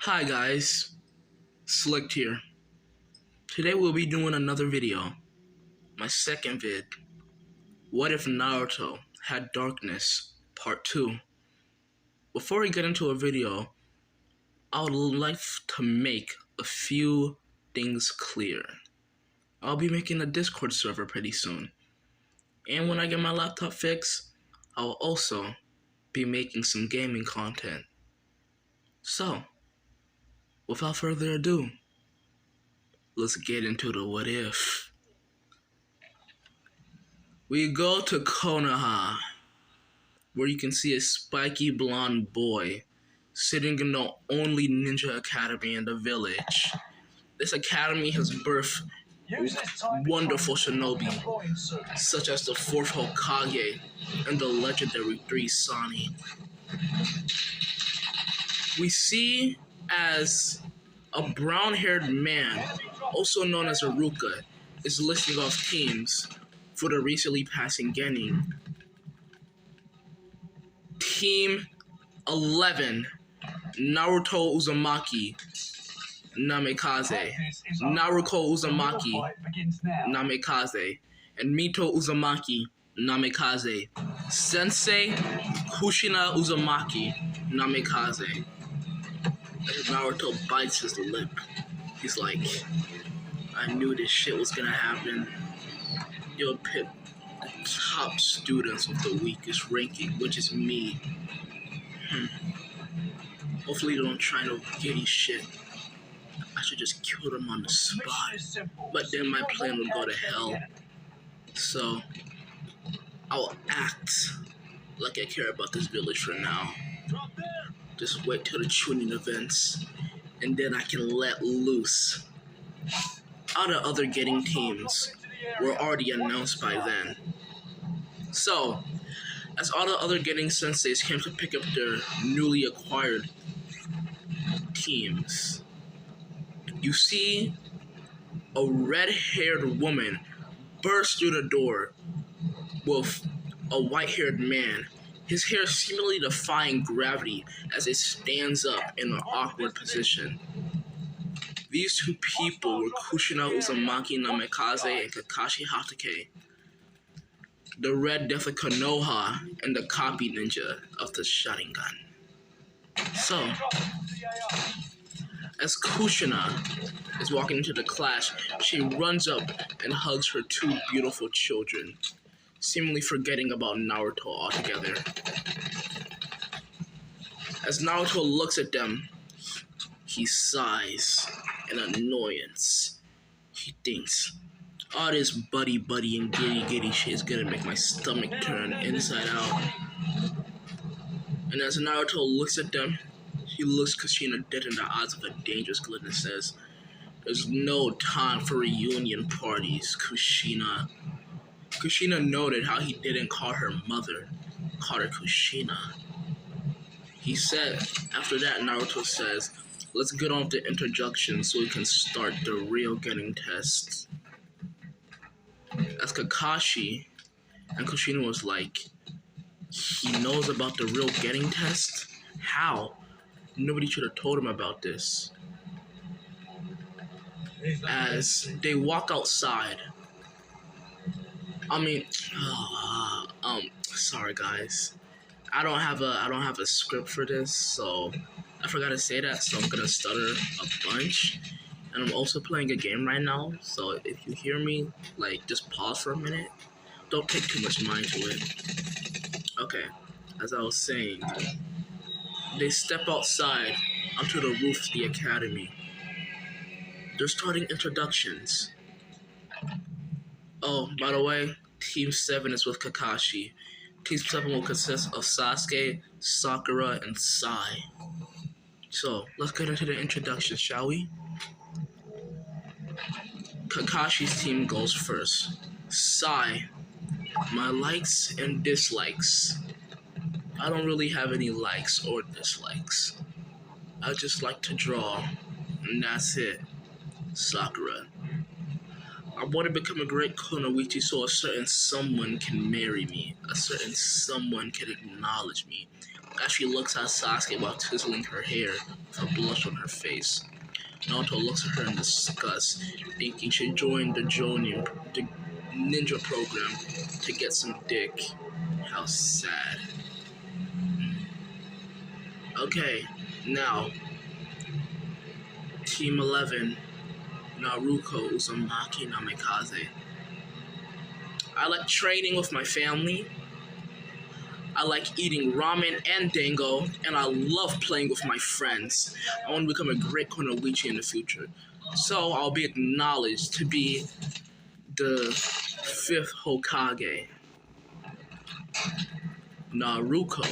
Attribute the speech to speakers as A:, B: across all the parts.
A: Hi guys, Slicked here. Today we'll be doing another video, my second vid. What if Naruto had darkness, part 2. Before we get into a video, I would like to make a few things clear. I'll be making a Discord server pretty soon. And when I get my laptop fixed, I'll also be making some gaming content. So, without further ado, let's get into the what if. We go to Konoha, where you can see a spiky blonde boy sitting in the only ninja academy in the village. This academy has birthed wonderful shinobi, such as the 4th Hokage and the legendary 3 Sani. We see as a brown-haired man, also known as Aruka, is listing off teams for the recently passing Genin. Team 11, Naruto Uzumaki, Namikaze. Naruto Uzumaki, Namikaze. And Mito Uzumaki, Namikaze. Sensei Kushina Uzumaki, Namikaze. And Naruto bites his lip. He's like, I knew this shit was gonna happen. You'll pick the top students with the weakest ranking, which is me. Hopefully they don't try no giddy shit. I should just kill them on the spot. But then my plan would go to hell. So, I'll act like I care about this village for now. Just wait till the tuning events, and then I can let loose. All the other getting teams were already announced by then. So, as all the other getting senseis came to pick up their newly acquired teams, you see a red-haired woman burst through the door with a white-haired man, his hair seemingly defying gravity as it stands up in an awkward position. These two people were Kushina Uzumaki Namikaze and Kakashi Hatake, the Red Death of Konoha and the copy ninja of the Sharingan. So, as Kushina is walking into the class, she runs up and hugs her 2 beautiful children, seemingly forgetting about Naruto altogether. As Naruto looks at them, he sighs in annoyance. He thinks, all this buddy and giddy shit is gonna make my stomach turn inside out. And as Naruto looks at them, he looks Kushina dead in the eyes with a dangerous glint and says, there's no time for reunion parties, Kushina. Kushina noted how he didn't call her mother, called her Kushina. He said, after that, Naruto says, let's get on with the introduction so we can start the real getting test. As Kakashi and Kushina was like, he knows about the real getting test? How? Nobody should have told him about this. As they walk outside, sorry guys. I don't have a script for this, so I forgot to say that, so I'm gonna stutter a bunch. And I'm also playing a game right now, so if you hear me, just pause for a minute. Don't take too much mind to it. Okay, as I was saying, they step outside onto the roof of the academy. They're starting introductions. Oh, by the way, Team 7 is with Kakashi. Team 7 will consist of Sasuke, Sakura, and Sai. So, let's get into the introduction, shall we? Kakashi's team goes first. Sai, my likes and dislikes. I don't really have any likes or dislikes. I just like to draw, and that's it. Sakura, I want to become a great kunoichi so a certain someone can marry me. A certain someone can acknowledge me. as she looks at Sasuke while twizzling her hair with a blush on her face. Naruto looks at her in disgust, thinking she joined the ninja program to get some dick. How sad. Okay, now, Team 11, Naruto Uzumaki Namikaze. I like training with my family. I like eating ramen and dango, and I love playing with my friends. I want to become a great Kunoichi in the future. So I'll be acknowledged to be the 5th Hokage, Naruto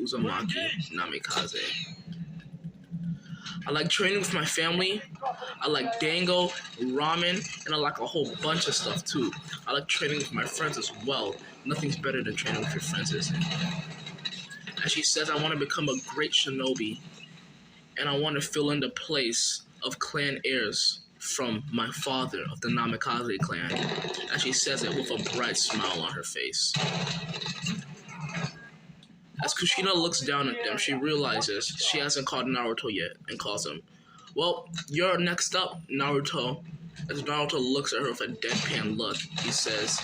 A: Uzumaki Namikaze. I like training with my family. I like dango, ramen, and I like a whole bunch of stuff too. I like training with my friends as well. Nothing's better than training with your friends, is it? As she says, I want to become a great shinobi, and I want to fill in the place of clan heirs from my father of the Namikaze clan. As she says it with a bright smile on her face. As Kushina looks down at them, she realizes she hasn't called Naruto yet and calls him. Well, you're next up, Naruto. As Naruto looks at her with a deadpan look, he says,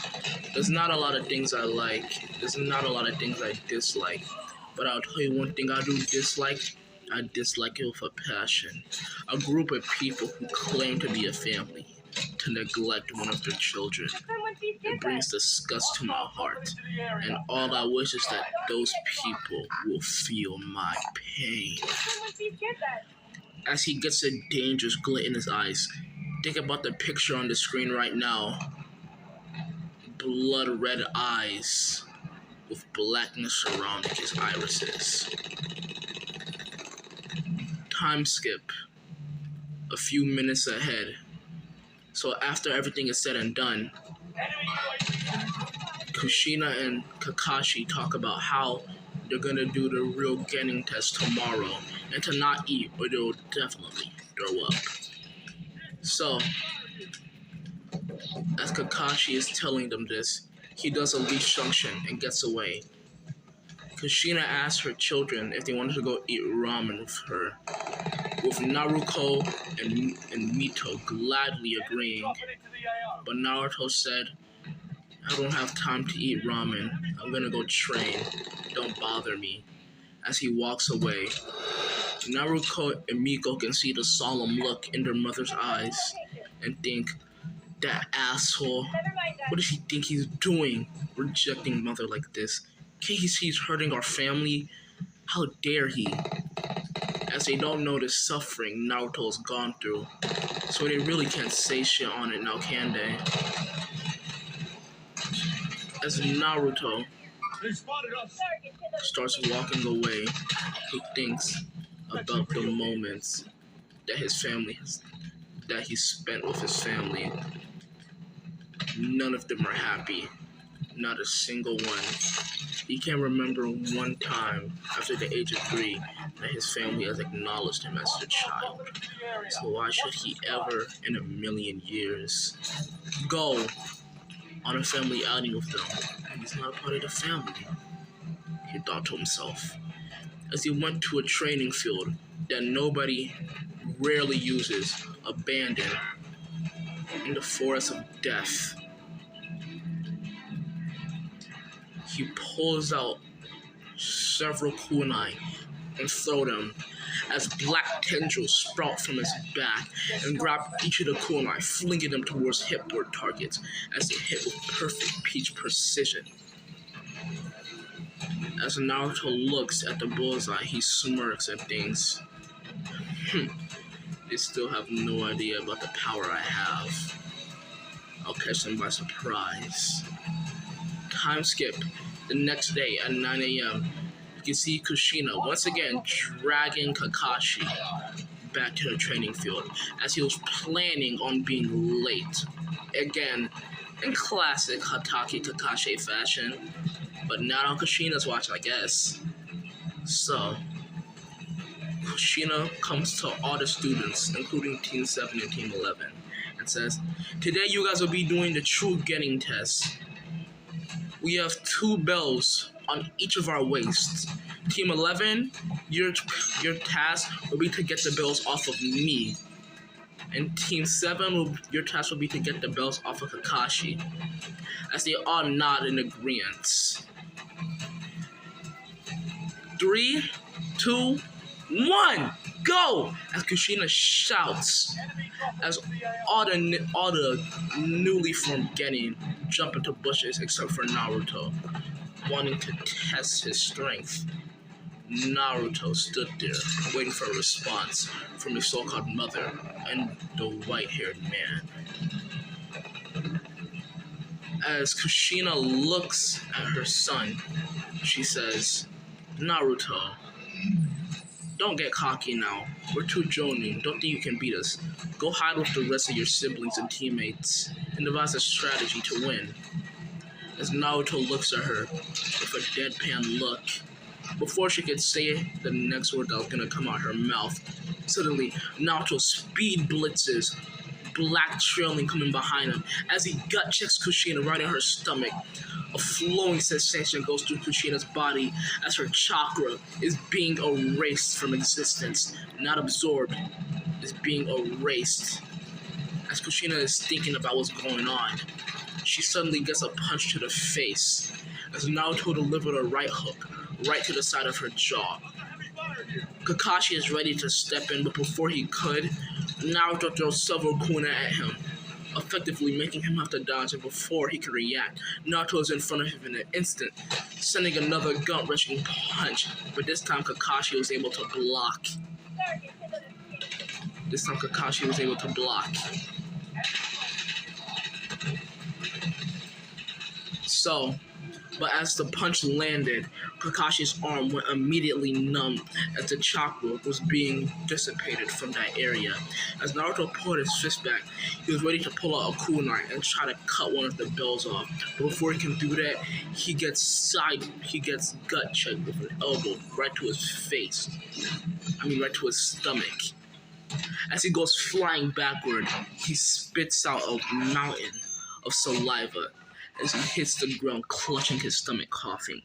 A: there's not a lot of things I like. There's not a lot of things I dislike. But I'll tell you one thing I do dislike. I dislike it with a passion. A group of people who claim to be a family to neglect one of their children. It brings disgust to my heart, and all I wish is that those people will feel my pain. As he gets a dangerous glint in his eyes, think about the picture on the screen right now. Blood red eyes with blackness surrounding his irises. Time skip. A few minutes ahead. So after everything is said and done, Kushina and Kakashi talk about how they're gonna do the real Genin test tomorrow and to not eat or they'll definitely throw up. So, as Kakashi is telling them this, he does a leash function and gets away. Kushina asks her children if they wanted to go eat ramen with her, with Naruto and Mito gladly agreeing. But Naruto said, I don't have time to eat ramen. I'm gonna go train. Don't bother me. As he walks away, Naruto and Miko can see the solemn look in their mother's eyes and think, that asshole, what does he think he's doing? Rejecting mother like this. Can't he see he's hurting our family? How dare he? As they don't know the suffering Naruto's gone through, so they really can't say shit on it now, can they? As Naruto starts walking away, he thinks about the moments that that he spent with his family. None of them are happy. Not a single one. He can't remember one time after the age of 3 that his family has acknowledged him as their child. So why should he ever in a million years go on a family outing with them? He's not a part of the family, he thought to himself. As he went to a training field that nobody rarely uses, abandoned, in the forest of death. He pulls out several kunai and throw them as black tendrils sprout from his back and grab each of the kunai, flinging them towards hipboard targets as they hit with perfect peach precision. As Naruto looks at the bullseye, he smirks and thinks, they still have no idea about the power I have. I'll catch them by surprise. Time skip. The next day at 9 a.m., you can see Kushina once again dragging Kakashi back to the training field as he was planning on being late. Again, in classic Hatake Kakashi fashion, but not on Kushina's watch, I guess. So, Kushina comes to all the students, including Team 7 and Team 11, and says, today you guys will be doing the true Genin test. We have 2 bells on each of our waists. Team 11, your task will be to get the bells off of me. And Team 7, your task will be to get the bells off of Kakashi. As they all nod in agreement. 3, 2, 1, go! As Kushina shouts, as all the newly formed Genin jump into bushes except for Naruto, wanting to test his strength. Naruto stood there, waiting for a response from his so-called mother and the white-haired man. As Kushina looks at her son, she says, Naruto, don't get cocky now. We're two jonin. Don't think you can beat us. Go hide with the rest of your siblings and teammates and devise a strategy to win. As Naruto looks at her with a deadpan look, before she could say the next word that was gonna come out her mouth, suddenly Naruto speed blitzes, black trailing coming behind him as he gut checks Kushina right in her stomach. A flowing sensation goes through Kushina's body as her chakra is being erased from existence, not absorbed, is being erased. As Kushina is thinking about what's going on, she suddenly gets a punch to the face as Naruto delivered a right hook right to the side of her jaw. Kakashi is ready to step in, but before he could, Naruto throws several kuna at him, effectively making him have to dodge, and before he can react, Naruto is in front of him in an instant, sending another gut-wrenching punch, but this time Kakashi was able to block. But as the punch landed, Kakashi's arm went immediately numb as the chakra was being dissipated from that area. As Naruto pulled his fist back, he was ready to pull out a kunai and try to cut one of the bells off. But before he can do that, he gets gut checked with an elbow right to his face. Right to his stomach. As he goes flying backward, he spits out a mountain of saliva as he hits the ground, clutching his stomach, coughing.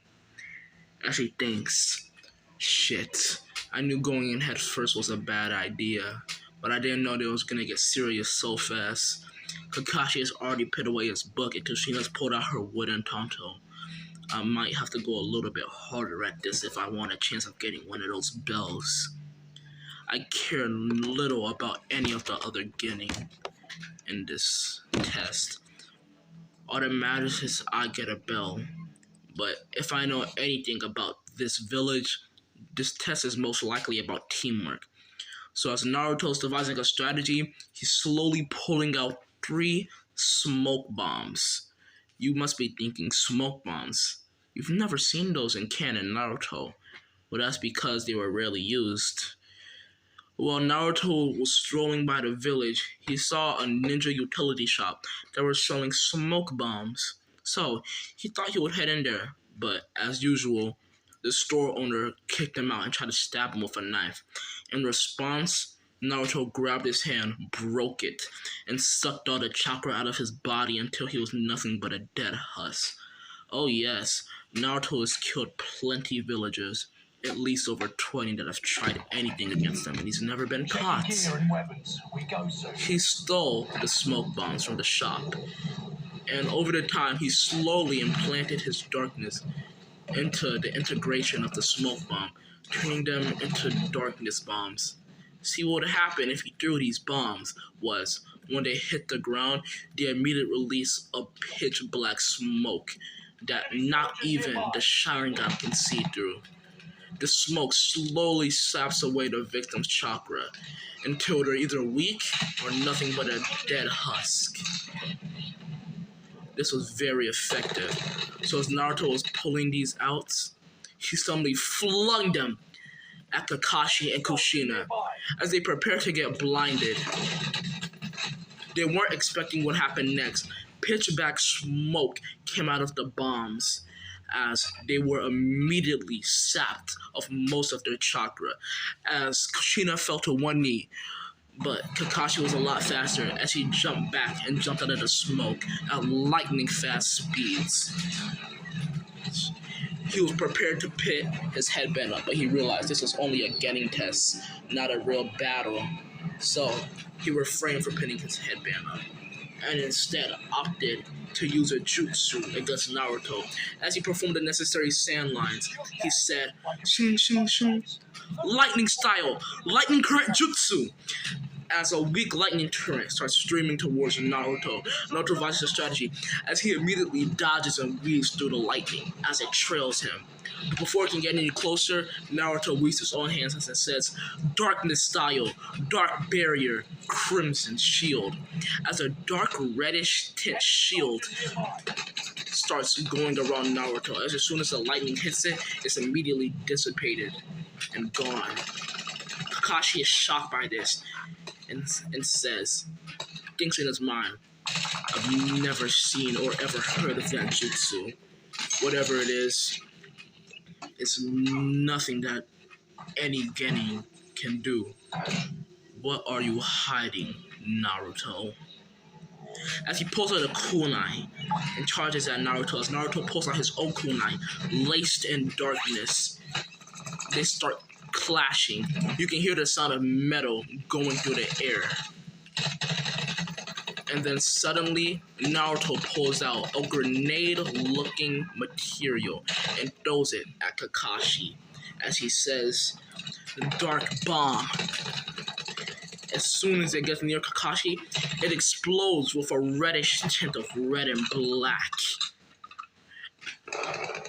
A: As he thinks, shit, I knew going in head first was a bad idea, but I didn't know that it was gonna get serious so fast. Kakashi has already put away his book and Kushina's pulled out her wooden tanto. I might have to go a little bit harder at this if I want a chance of getting one of those bells. I care little about any of the other Genin in this test. All that matters is I get a bell. But if I know anything about this village, this test is most likely about teamwork. So as Naruto's devising a strategy, he's slowly pulling out 3 smoke bombs. You must be thinking, smoke bombs? You've never seen those in canon Naruto. Well, that's because they were rarely used. While Naruto was strolling by the village, he saw a ninja utility shop that was selling smoke bombs. So, he thought he would head in there, but as usual, the store owner kicked him out and tried to stab him with a knife. In response, Naruto grabbed his hand, broke it, and sucked all the chakra out of his body until he was nothing but a dead husk. Oh yes, Naruto has killed plenty of villagers. At least over 20 that have tried anything against him, and he's never been caught. He stole the smoke bombs from the shop, and over the time, he slowly implanted his darkness into the integration of the smoke bomb, turning them into darkness bombs. See, what would happen if he threw these bombs was, when they hit the ground, they immediately release a pitch black smoke that not even the Sharingan can see through. The smoke slowly saps away the victim's chakra until they're either weak or nothing but a dead husk. This was very effective. So as Naruto was pulling these out, he suddenly flung them at Kakashi and Kushina as they prepared to get blinded. They weren't expecting what happened next. Pitch black smoke came out of the bombs, as they were immediately sapped of most of their chakra, as Kushina fell to one knee, but Kakashi was a lot faster as he jumped back and jumped out of the smoke at lightning fast speeds. He was prepared to pit his headband up, but he realized this was only a getting test, not a real battle. So he refrained from pinning his headband up, and instead opted to use a jutsu against Naruto. As he performed the necessary sand lines, he said, "Shing, shing, shing. Lightning style, lightning current jutsu." As a weak lightning current starts streaming towards Naruto, Naruto devises a strategy as he immediately dodges and weaves through the lightning as it trails him. But before it can get any closer, Naruto weaves his own hands as it says, "Darkness style, dark barrier, crimson shield." As a dark reddish tint shield starts going around Naruto, as soon as the lightning hits it, it's immediately dissipated and gone. Kakashi is shocked by this and says, thinks in his mind, "I've never seen or ever heard of that jutsu. Whatever it is, it's nothing that any genin can do. What are you hiding, Naruto?" As he pulls out a kunai and charges at Naruto, as Naruto pulls out his own kunai, laced in darkness, they start clashing. You can hear the sound of metal going through the air. And then suddenly, Naruto pulls out a grenade-looking material and throws it at Kakashi as he says, "Dark bomb." As soon as it gets near Kakashi, it explodes with a reddish tint of red and black.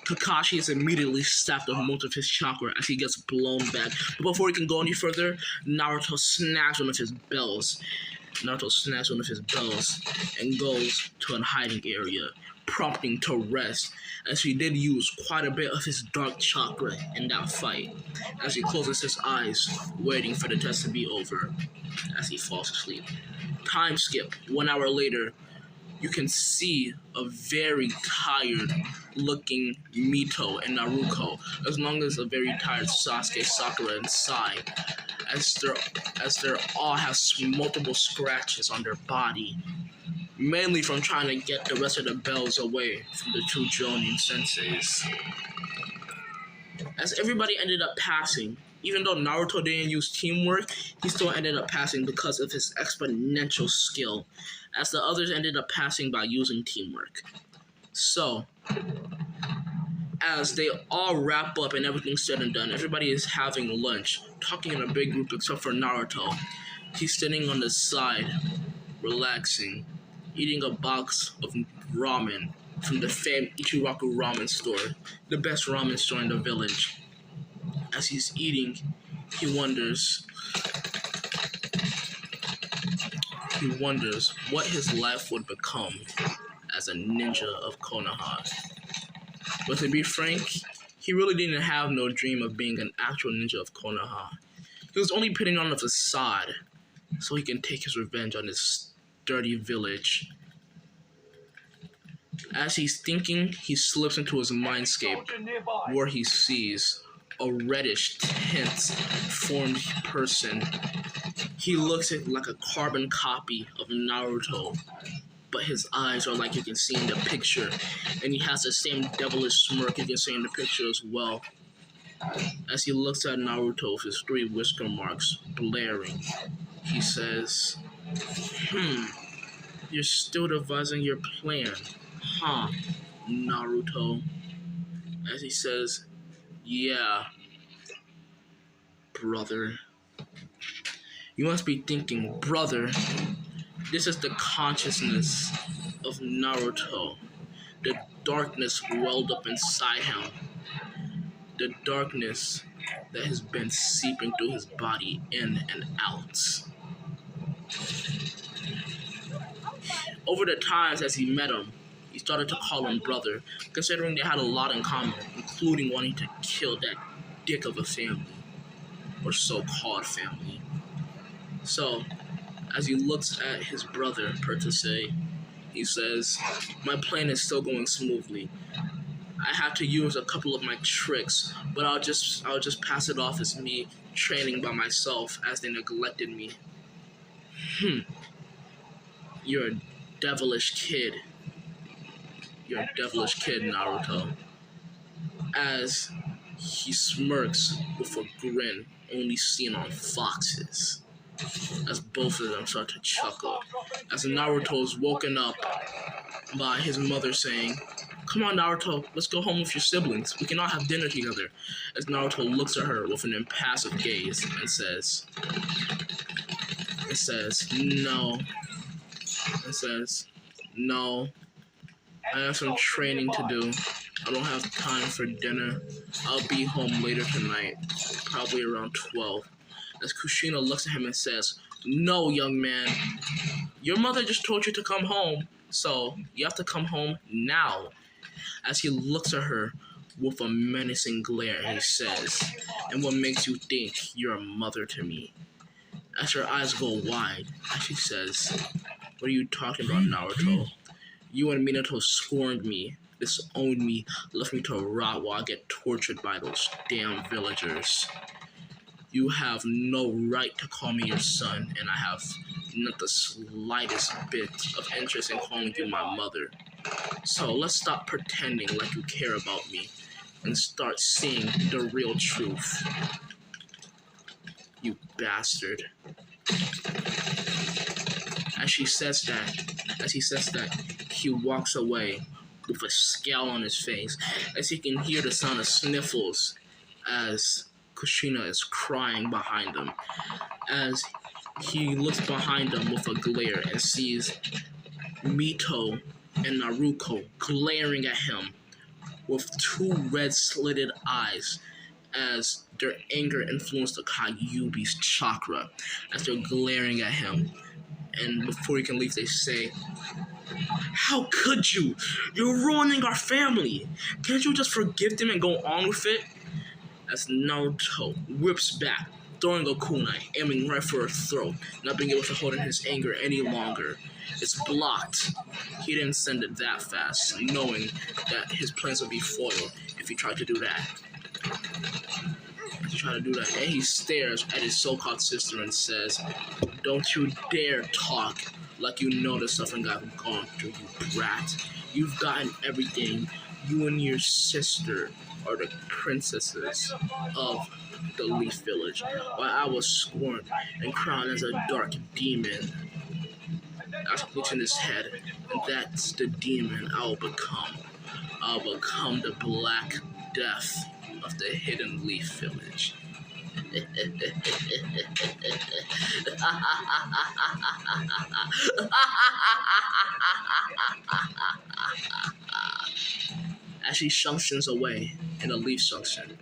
A: Kakashi is immediately sapped of most of his chakra as he gets blown back. But before he can go any further, Naruto snags one of his bells. And goes to a hiding area, prompting to rest, as he did use quite a bit of his dark chakra in that fight. As he closes his eyes, waiting for the test to be over, as he falls asleep. Time skip, 1 hour later, you can see a very tired looking Mito and Naruto, as long as a very tired Sasuke, Sakura, and Sai, as they all have multiple scratches on their body, mainly from trying to get the rest of the bells away from the two Jonin senseis. As everybody ended up passing, even though Naruto didn't use teamwork, he still ended up passing because of his exponential skill, as the others ended up passing by using teamwork. So, as they all wrap up and everything's said and done, everybody is having lunch, talking in a big group except for Naruto. He's sitting on the side, relaxing, eating a box of ramen from the famed Ichiraku ramen store, the best ramen store in the village. As he's eating, he wonders what his life would become as a ninja of Konoha. But to be frank, he really didn't have no dream of being an actual ninja of Konoha. He was only putting on a facade so he can take his revenge on this dirty village. As he's thinking, he slips into his mindscape, where he sees a reddish tint formed person. He looks like a carbon copy of Naruto, but his eyes are like you can see in the picture, and he has the same devilish smirk you can see in the picture as well. As he looks at Naruto with his 3 whisker marks blaring, he says, "You're still devising your plan, huh, Naruto?" As he says, "Yeah, brother." You must be thinking, brother, this is the consciousness of Naruto. The darkness welled up inside him. The darkness that has been seeping through his body in and out. Over the times as he met him, he started to call him brother, considering they had a lot in common, including wanting to kill that dick of a family, or so-called family. So, as he looks at his brother, per se, he says, "My plan is still going smoothly. I had to use a couple of my tricks, but I'll just pass it off as me training by myself as they neglected me." You're a devilish kid. You're a devilish kid, Naruto. as he smirks with a grin only seen on foxes. As both of them start to chuckle, as Naruto is woken up by his mother saying, "Come on, Naruto, let's go home with your siblings. We can all have dinner together." As Naruto looks at her with an impassive gaze and says, "No." It says, "No, I have some training to do. I don't have time for dinner. I'll be home later tonight, probably around 12. As Kushina looks at him and says, "No, young man. Your mother just told you to come home, so you have to come home now." As he looks at her with a menacing glare, he says, "And what makes you think you're a mother to me?" As her eyes go wide, she says, "What are you talking about, Naruto? You and Minato scorned me, disowned me, left me to rot while I get tortured by those damn villagers. You have no right to call me your son, and I have not the slightest bit of interest in calling you my mother. So let's stop pretending like you care about me and start seeing the real truth. You bastard." As he says that, he walks away with a scowl on his face, as he can hear the sound of sniffles as Kushina is crying behind him. As he looks behind him with a glare and sees Mito and Naruto glaring at him with two red-slitted eyes, as their anger influenced the Kyuubi's chakra, as they're glaring at him. And before he can leave, they say, "How could you? You're ruining our family. Can't you just forgive them and go on with it?" As Naruto whips back, throwing a kunai, aiming right for her throat, not being able to hold in his anger any longer. It's blocked. He didn't send it that fast, knowing that his plans would be foiled if he tried to do that. And he stares at his so-called sister and says, "Don't you dare talk like you know the suffering I've gone through, you brat. You've gotten everything. You and your sister are the princesses of the Leaf Village, while I was scorned and crowned as a dark demon." As he looks in his head, and that's the demon I'll become. I'll become the Black Death of the Hidden Leaf Village. As he functions away in the leaf junction.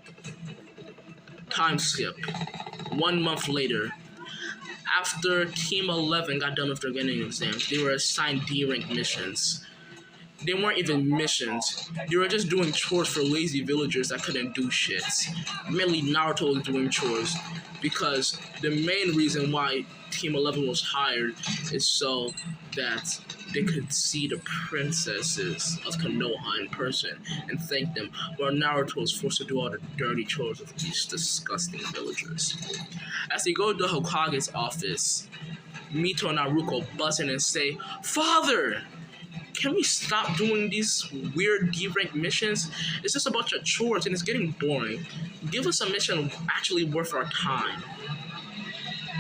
A: Time skip. 1 month later, after Team 11 got done with their getting exams, they were assigned D-rank missions. They weren't even missions. They were just doing chores for lazy villagers that couldn't do shit. Mainly Naruto was doing chores, because the main reason why Team 11 was hired is so that they could see the princesses of Konoha in person and thank them, while Naruto was forced to do all the dirty chores of these disgusting villagers. As they go to Hokage's office, Mito and Naruto buzz in and say, "Father! Can we stop doing these weird D-rank missions? It's just a bunch of chores and it's getting boring. Give us a mission actually worth our time."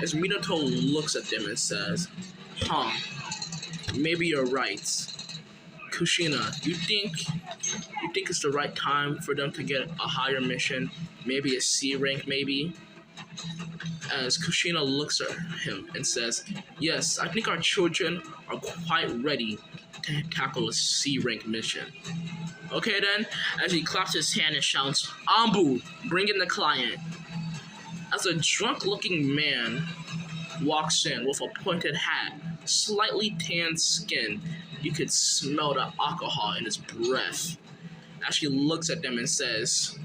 A: As Minato looks at them and says, "Maybe you're right. Kushina, you think it's the right time for them to get a higher mission? Maybe a C rank, maybe?" As Kushina looks at him and says, "Yes, I think our children are quite ready to tackle a C-rank mission." "Okay then," as he claps his hand and shouts, "Ambu, bring in the client." As a drunk-looking man walks in with a pointed hat, slightly tanned skin, you could smell the alcohol in his breath. As he looks at them and says,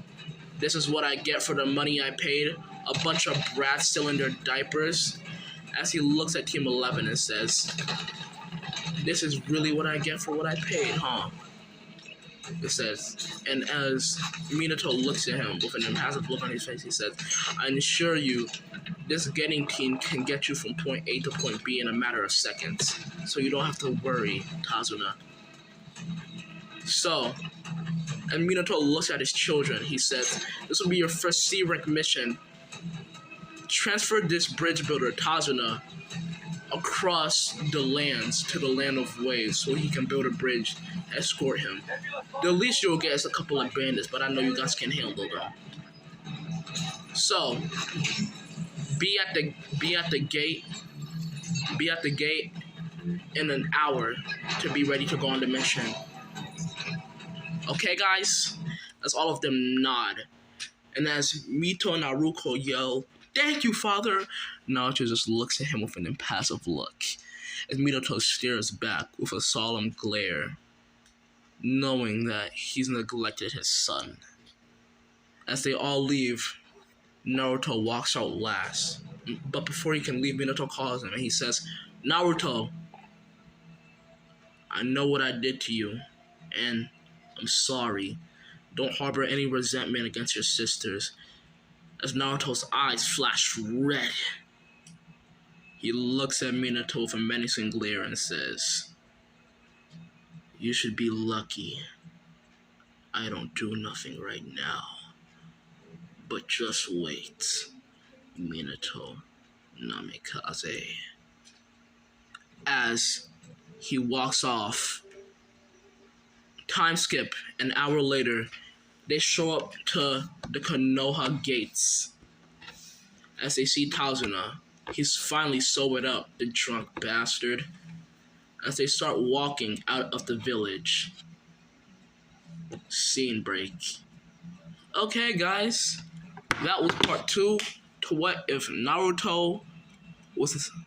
A: "This is what I get for the money I paid? A bunch of brats still in their diapers?" As he looks at Team 11 and says, "This is really what I get for what I paid, huh?" It says, and as Minato looks at him with an impassive look on his face, he says, "I assure you, this getting team can get you from point A to point B in a matter of seconds, so you don't have to worry, Tazuna." So, And Minato looks at his children. He says, "This will be your first C rank mission. Transfer this bridge builder, Tazuna, across the lands to the land of waves so he can build a bridge, escort him. The least you'll get is a couple of bandits, but I know you guys can handle them. So, be at the gate in an hour to be ready to go on the mission." Okay, guys? As all of them nod. And as Mito and Naruto yell, "Thank you, father," Naruto just looks at him with an impassive look. As Minato stares back with a solemn glare, knowing that he's neglected his son. As they all leave, Naruto walks out last. But before he can leave, Minato calls him and he says, "Naruto, I know what I did to you, and I'm sorry. Don't harbor any resentment against your sisters." As Naruto's eyes flash red, he looks at Minato with a menacing glare and says, "You should be lucky I don't do nothing right now. But just wait, Minato Namikaze." As he walks off, time skip, an hour later, they show up to the Konoha gates. As they see Tazuna, he's finally sobered up, the drunk bastard. As they start walking out of the village. Scene break. Okay, guys, that was part 2 to What If Naruto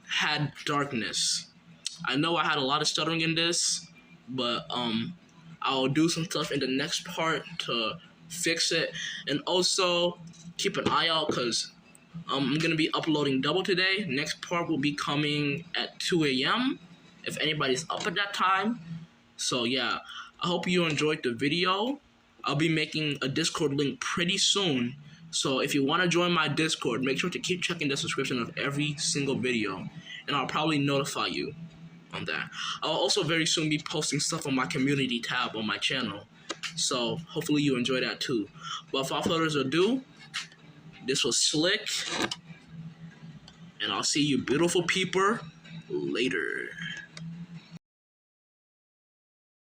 A: had darkness. I know I had a lot of stuttering in this, but I'll do some stuff in the next part to fix it. And also keep an eye out because I'm gonna be uploading double today. Next part will be coming at 2 a.m. if anybody's up at that time. So yeah, I hope you enjoyed the video. I'll be making a Discord link pretty soon. So if you want to join my Discord, make sure to keep checking the description of every single video, and I'll probably notify you on that. I'll also very soon be posting stuff on my community tab on my channel. So hopefully you enjoy that too. But without further ado, this was Slick, and I'll see you beautiful people later.